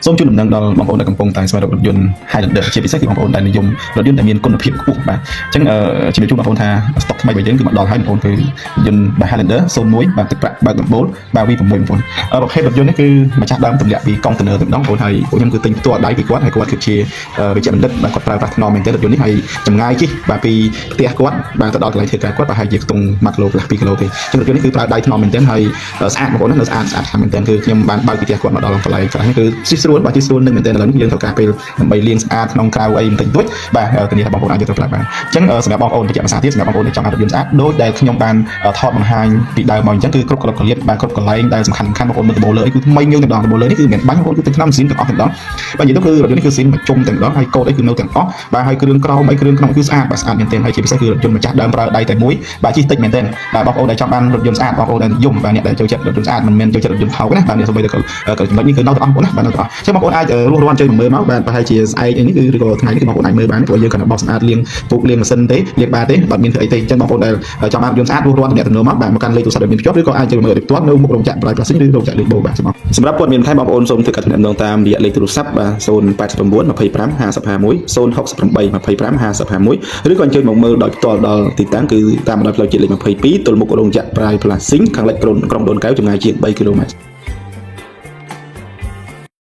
សូមជូនដំណឹងដល់បងប្អូនដែលកំពុងតែស្វែងរករថយន្ត Highlander ជាពិសេសគឺបងប្អូនដែលនិយមរថយន្តដែលមានគុណភាពខ្ពស់បាទអញ្ចឹងជំរាបជូនបងប្អូនថា stock ថ្មីរបស់យើងគឺមកដល់ហើយបងប្អូនគឺយន្ត Highlander 01បាទទឹកប្រាក់បើកដំបូលបាទ V6 បងប្អូនប្រភេទរថយន្តនេះគឺម្ចាស់ដើមទម្លាក់ពីកុងតឺន័រទៅម្ដងបងប្អូនហើយពួកខ្ញុំគឺទិញផ្ទាល់ដៃពីគាត់ហើយគាត់គឺជាវិជ្ជាបណ្ឌិតបាទគាត់ប្រើប្រាស់ថ្នមមែនទែនរថយន្តនេះហើយចម្ងាយជិះបាទពីផ្ទះគាត់បាទទៅដល់កន្លែងធ្វើការគាត់ប្រហែលជាខ្ទង់1គីឡូខ្លះ2គីឡូទេអញ្ចឹងរថយន្តនេះគឺប្រើដៃថ្នមមែនទែនហើយស្អាតបងប្អូននៅស្អាតខាងមែនទែនគឺខ្ញុំបានបើកពីផ្ទះគាត់មកដល់កន្លែងខ្លះនេះគឺជិះស្រួលបាទជិះស្រួលនឹងមែនទែនឥឡូវនេះយើងត្រូវការពេលដើម្បីលាងស្អាតក្នុងក្រៅអីបន្តិចតួចបាទធានាថាបងប្អូនអាចយកទៅប្រើបានអញ្ចឹងសម្រាប់បងប្អូនបច្ចៈភាសាទៀតសម្រាប់បងប្អូនដែលចង់ឲ្យរថយន្តស្អាតដូចដែលខ្ញុំបានថតបង្ហាញពីដើមមកអញ្ចឹងគឺគ្រប់កលិបកលៀតបាទគ្រប់កន្លែងដែលសំខាន់បងប្អូនមើលដំបូលលើអីគឺថ្មីញើទាំងដងដំបូលលើនេះគឺមិនបាញ់បងប្អូនគឺទិញថ្នាំម៉ាស៊ីនទាំងអស់ទាំងដងបាទនិយាយទៅគឺរថយន្តនេះគឺស៊ីនបញ្ជុំទាំងដងហើយកូដអីគឺនៅទាំងអស់បាទហើយគ្រឿងក្រោមអីគ្រឿងក្នុងគឺស្អាតបាទស្អាតមែនទែនហើយជាពិសេសគឺរថយន្តម្ចាស់ដើមប្រើដៃតែមួយបាទជិះតិចមែនទែនបាទបងប្អូនដែលចង់បានរថយន្តស្អាតបងប្អូនដែលនិយមបាទអ្នកដែលចូលចិត្តរថយន្តស្អាតមិនមែនចូលចិត្តរថយន្តថោកណាបាទអ្នកសូម្បីតែចំណុចនេះគឺនៅទាំងអស់បងប្អូនណាបាទនៅទាំងអស់អញ្ចឹងបងប្អូនអាចរស់រាន់ជួយមើលមកបាទប្រហែលជាស្អែកនេះគឺឬក៏ថ្ងៃនេះគឺបងប្អូនអាចមើលបានព្រោះយើងគ្រាន់តែបោះសម្អាតលាងពុកលាងម៉ាស៊ីនទេលាងបាតទេបាទមានធ្វើអីទេអញ្ចឹងបងប្អូនដែលចង់បានរថយន្តស្អាតរស់រាន់តំណែងមកបាទមកកាន់លេខទូរស័ព្ទដែលមានភ្ជាប់ឬក៏អាចជួយមើលផ្ទាល់នៅមុខរោងចក្រ Bright Plastic ឬរោងចក្រលេខបូបាទសម្រាប់ព័ត៌មានថែមបងប្អូនសូមធ្វើការទំនាក់ទំនងតាមរយៈលេខទូរស័ព្ទបាទ089 25 5051 068 25 5051ឬក៏អញ្ជើញមកមើលដោយផ្ទាល់ដល់ទីតាំងគឺតាមបណ្ដោយផ្លូវជាតិលេខ22ទល់មុខរោងចក្រ Bright Plastic ខាងលិចក្រុងដូនកែវចម្ងាយជាង3គីឡូម៉ែត្រ